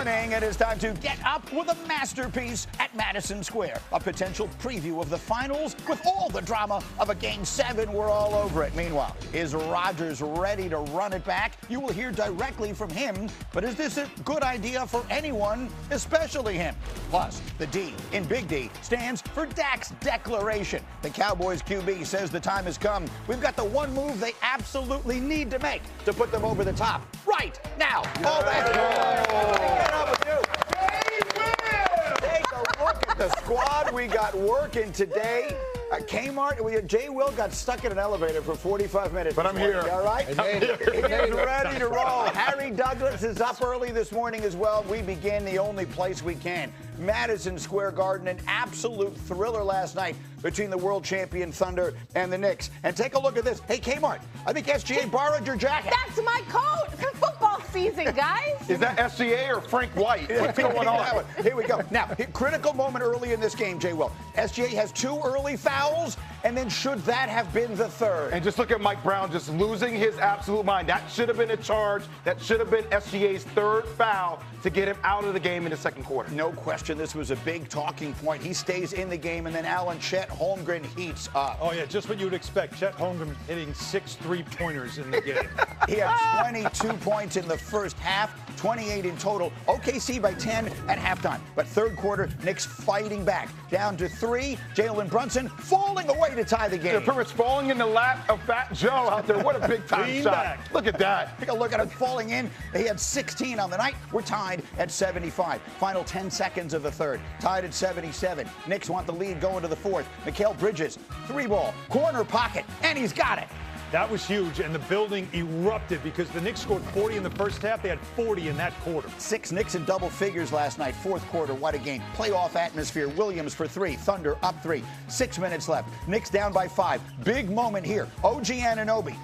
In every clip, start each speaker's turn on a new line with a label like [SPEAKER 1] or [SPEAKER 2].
[SPEAKER 1] morning. It is time to get up with a masterpiece at Madison Square. A potential preview of the finals with all the drama of a Game 7. We're all over it. Meanwhile, is Rodgers ready to run it back? You will hear directly from him. But is this a good idea for anyone, especially him? Plus, the D in Big D stands for Dak's declaration. The Cowboys QB says the time has come. We've got the one move they absolutely need to make to put them over the top right now. All that. Get up with you. Take a look at the squad we got working today. Kmart, Jay Will got stuck in an elevator for 45 minutes.
[SPEAKER 2] But I'm here.
[SPEAKER 1] All right? He's ready to roll. Harry Douglas is up early this morning as well. We begin the only place we can. Madison Square Garden, an absolute thriller last night between the world champion Thunder and the Knicks. And take a look at this. Hey, Kmart, I think SGA borrowed your jacket.
[SPEAKER 3] That's my coat for football season, guys.
[SPEAKER 2] Is that SGA or Frank White? What's going on?
[SPEAKER 1] Here we go. Now, critical moment early in this game, Jay Will. SGA has 2 early fouls, and then should that have been the third?
[SPEAKER 2] And just look at Mike Brown just losing his absolute mind. That should have been a charge. That should have been SGA's 3rd foul to get him out of the game in the 2nd quarter.
[SPEAKER 1] No question, this was a big talking point. He stays in the game, and then Chet Holmgren heats up.
[SPEAKER 4] Oh, yeah, just what you would expect. Chet Holmgren hitting 6 3-pointers in the game.
[SPEAKER 1] He had 22 points in the first half, 28 in total. OKC by 10 at halftime. But 3rd quarter, Knicks fighting back. Down to 3, Jalen Brunson falling away to tie the game.
[SPEAKER 2] Pretty much falling in the lap of Fat Joe out there. What a big-time shot.
[SPEAKER 4] Back.
[SPEAKER 2] Look at that.
[SPEAKER 1] Take a look at him falling in. He had 16 on the night. We're tied at 75. Final 10 seconds of the third. Tied at 77. Knicks want the lead going to the 4th. Mikal Bridges, 3-ball, corner pocket, and he's got it.
[SPEAKER 4] That was huge, and the building erupted because the Knicks scored 40 in the first half. They had 40 in that quarter.
[SPEAKER 1] 6 Knicks in double figures last night. 4th quarter, what a game. Playoff atmosphere. Williams for 3. Thunder up 3. 6 minutes left. Knicks down by 5. Big moment here. OG Anunoby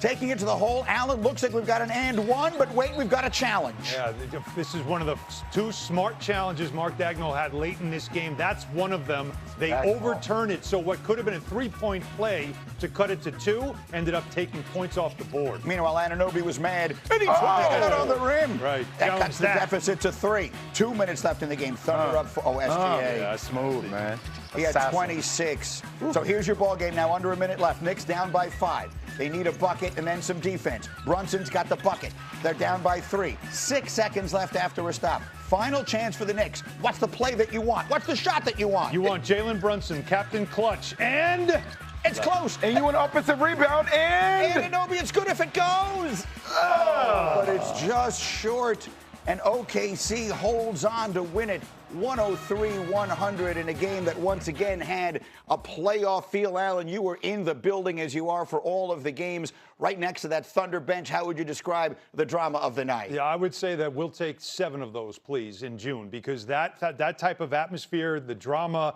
[SPEAKER 1] taking it to the hole. Allen, looks like we've got an and one, but wait, we've got a challenge.
[SPEAKER 4] Yeah, this is one of the 2 smart challenges Mark Dagnall had late in this game. That's one of them. They overturn it, so what could have been a 3-point play to cut it to 2 ended up taking points off the board.
[SPEAKER 1] Meanwhile, Anunoby was mad, and he tried it on the rim.
[SPEAKER 4] Right.
[SPEAKER 1] That cuts the deficit to 3. 2 minutes left in the game. Thunder up for SGA.
[SPEAKER 2] Yeah, smooth, man.
[SPEAKER 1] He had 26. So here's your ball game now. Under a minute left. Knicks down by 5. They need a bucket and then some defense. Brunson's got the bucket. They're down by 3. 6 seconds left after a stop. Final chance for the Knicks. What's the play that you want? What's the shot that you want?
[SPEAKER 4] You want Jalen Brunson, Captain Clutch, and
[SPEAKER 1] it's close.
[SPEAKER 2] And you want offensive rebound, and
[SPEAKER 1] Anunoby, it's good if it goes. But it's just short. And OKC holds on to win it 103-100 in a game that once again had a playoff feel. Allen, you were in the building as you are for all of the games right next to that Thunder bench. How would you describe the drama of the night?
[SPEAKER 4] Yeah, I would say that we'll take 7 of those, please, in June, because that type of atmosphere, the drama,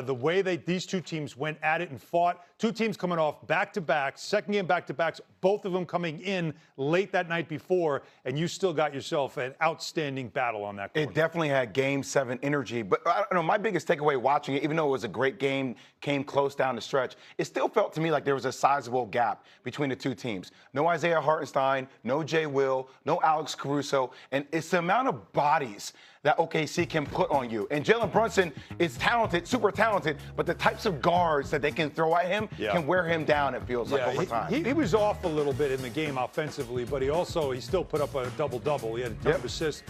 [SPEAKER 4] the way these 2 teams went at it and fought. 2 teams coming off back-to-backs, second game back-to-backs, both of them coming in late that night before, and you still got yourself an outstanding battle on that court.
[SPEAKER 2] It definitely had Game 7 energy. But I don't know, my biggest takeaway watching it, even though it was a great game, came close down the stretch, it still felt to me like there was a sizable gap between the 2 teams. No Isaiah Hartenstein, no Jay Will, no Alex Caruso, and it's the amount of bodies that OKC can put on you. And Jalen Brunson is talented, super talented, but the types of guards that they can throw at him can wear him down, it feels like, over time.
[SPEAKER 4] He was off a little bit in the game offensively, but he still put up a double-double. He had a ton of assists.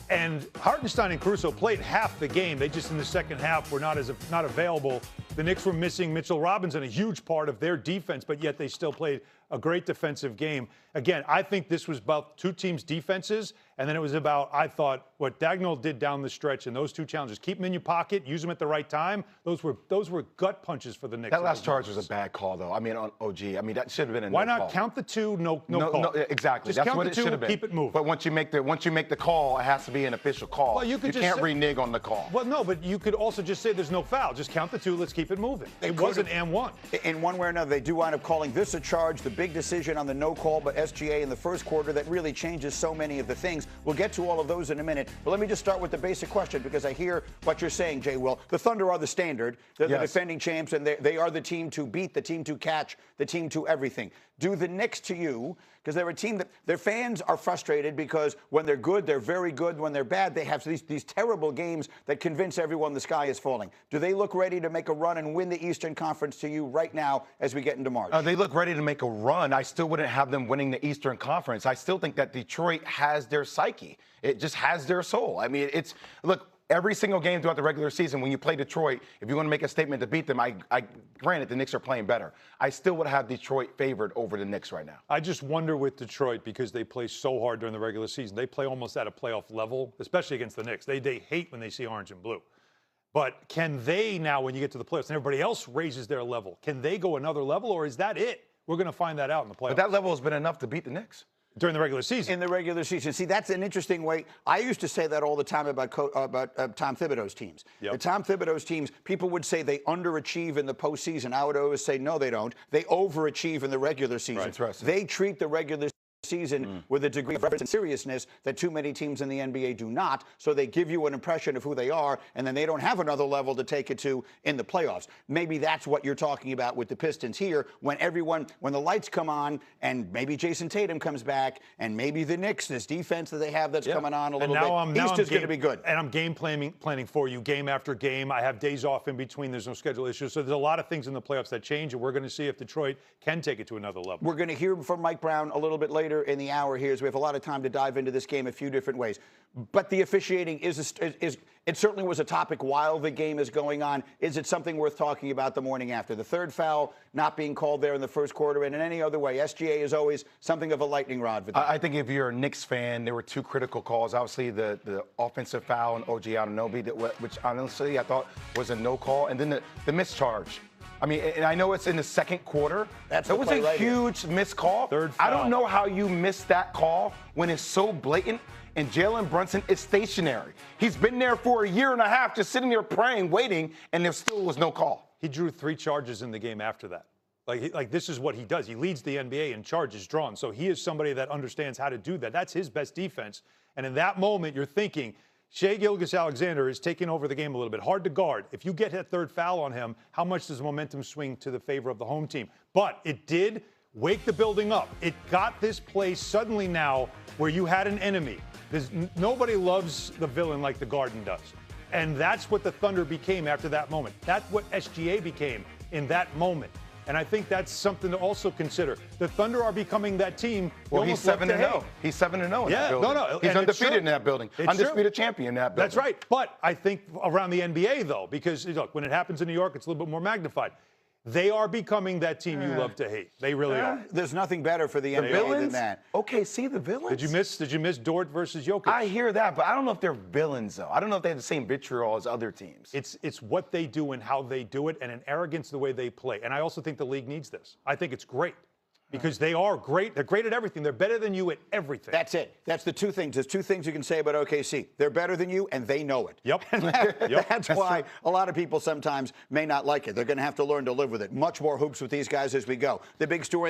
[SPEAKER 4] And Hartenstein and Caruso played half the game. They just, in the second half, were not available. The Knicks were missing Mitchell Robinson, a huge part of their defense, but yet they still played a great defensive game. Again, I think this was about 2 teams' defenses, and then it was about, I thought, what Dagnall did down the stretch in those 2 challenges. Keep them in your pocket, use them at the right time. Those were gut punches for the Knicks.
[SPEAKER 2] That last charge was a bad call, though. I mean, on OG. I mean, that should have been a
[SPEAKER 4] Why
[SPEAKER 2] no
[SPEAKER 4] not
[SPEAKER 2] call.
[SPEAKER 4] Count the 2, no call.
[SPEAKER 2] No, exactly.
[SPEAKER 4] Just
[SPEAKER 2] That's
[SPEAKER 4] count
[SPEAKER 2] what
[SPEAKER 4] the
[SPEAKER 2] it
[SPEAKER 4] 2,
[SPEAKER 2] should have been.
[SPEAKER 4] keep it moving.
[SPEAKER 2] But once you make the call, it has to be an official call.
[SPEAKER 4] Well, you
[SPEAKER 2] can't renege on the call.
[SPEAKER 4] Well, no, but you could also just say there's no foul. Just count the 2, let's keep it moving. It was an and one.
[SPEAKER 1] In one way or another, they do wind up calling this a charge. The big decision on the no call by SGA in the first quarter that really changes so many of the things. We'll get to all of those in a minute. But let me just start with the basic question, because I hear what you're saying, Jay Will. The Thunder are the standard. They're the defending champs, and they are the team to beat, the team to catch, the team to everything. do the Knicks to you, because they're a team that their fans are frustrated because when they're good, they're very good. When they're bad, they have these terrible games that convince everyone the sky is falling. Do they look ready to make a run and win the Eastern Conference to you right now as we get into March?
[SPEAKER 2] They look ready to make a run. I still wouldn't have them winning the Eastern Conference. I still think that Detroit has their psyche. It just has their soul. I mean, look, every single game throughout the regular season, when you play Detroit, if you want to make a statement to beat them, granted, the Knicks are playing better. I still would have Detroit favored over the Knicks right now.
[SPEAKER 4] I just wonder with Detroit, because they play so hard during the regular season. They play almost at a playoff level, especially against the Knicks. They hate when they see orange and blue. But can they now, when you get to the playoffs and everybody else raises their level, can they go another level, or is that it? We're going to find that out in the playoffs.
[SPEAKER 2] But that level has been enough to beat the Knicks.
[SPEAKER 4] During the regular season.
[SPEAKER 1] In the regular season. See, that's an interesting way. I used to say that all the time about Tom Thibodeau's teams.
[SPEAKER 4] Yep.
[SPEAKER 1] The Tom Thibodeau's teams, people would say they underachieve in the postseason. I would always say, no, they don't. They overachieve in the regular season.
[SPEAKER 2] Right.
[SPEAKER 1] They treat the regular season with a degree of reverence and seriousness that too many teams in the NBA do not. So they give you an impression of who they are, and then they don't have another level to take it to in the playoffs. Maybe that's what you're talking about with the Pistons here, when the lights come on, and maybe Jason Tatum comes back, and maybe the Knicks, this defense that they have that's coming on a little bit. East is going to be good.
[SPEAKER 4] And I'm game planning for you game after game. I have days off in between. There's no schedule issues. So there's a lot of things in the playoffs that change, and we're going to see if Detroit can take it to another level.
[SPEAKER 1] We're going to hear from Mike Brown a little bit later in the hour here, as we have a lot of time to dive into this game a few different ways. But the officiating it certainly was a topic while the game is going on. Is it something worth talking about the morning after? The third foul not being called there in the first quarter, and in any other way, SGA is always something of a lightning rod for them.
[SPEAKER 2] I think if you're a Knicks fan, there were two critical calls. Obviously, the offensive foul on OG Anunoby, which honestly I thought was a no call, and then the mischarge. I mean, and I know it's in the second quarter. That was a huge missed call.
[SPEAKER 4] Third foul.
[SPEAKER 2] I don't know how you missed that call when it's so blatant. And Jalen Brunson is stationary. He's been there for a year and a half, just sitting there praying, waiting, and there still was no call.
[SPEAKER 4] He drew 3 charges in the game after that. Like this is what he does. He leads the NBA in charges drawn. So he is somebody that understands how to do that. That's his best defense. And in that moment, you're thinking, Shai Gilgeous-Alexander is taking over the game a little bit. Hard to guard. If you get that third foul on him, how much does the momentum swing to the favor of the home team? But it did wake the building up. It got this place suddenly now where you had an enemy. Nobody loves the villain like the Garden does. And that's what the Thunder became after that moment. That's what SGA became in that moment. And I think that's something to also consider. The Thunder are becoming that team.
[SPEAKER 2] Well, he's 7-0. He's 7-0 in that building.
[SPEAKER 4] No.
[SPEAKER 2] He's undefeated in that building. Undisputed champion in that building.
[SPEAKER 4] That's right. But I think around the NBA, though, because, look, when it happens in New York, it's a little bit more magnified. They are becoming that team you love to hate. They really are.
[SPEAKER 1] There's nothing better for the NBA than that.
[SPEAKER 2] Okay, see the villains.
[SPEAKER 4] Did you miss Dort versus Jokic?
[SPEAKER 2] I hear that, but I don't know if they're villains, though. I don't know if they have the same vitriol as other teams.
[SPEAKER 4] It's what they do and how they do it, and an arrogance the way they play. And I also think the league needs this. I think it's great. Because they are great. They're great at everything. They're better than you at everything.
[SPEAKER 1] That's it. That's the two things. There's two things you can say about OKC. They're better than you, and they know it.
[SPEAKER 4] Yep.
[SPEAKER 1] That's why a lot of people sometimes may not like it. They're going to have to learn to live with it. Much more hoops with these guys as we go. The big story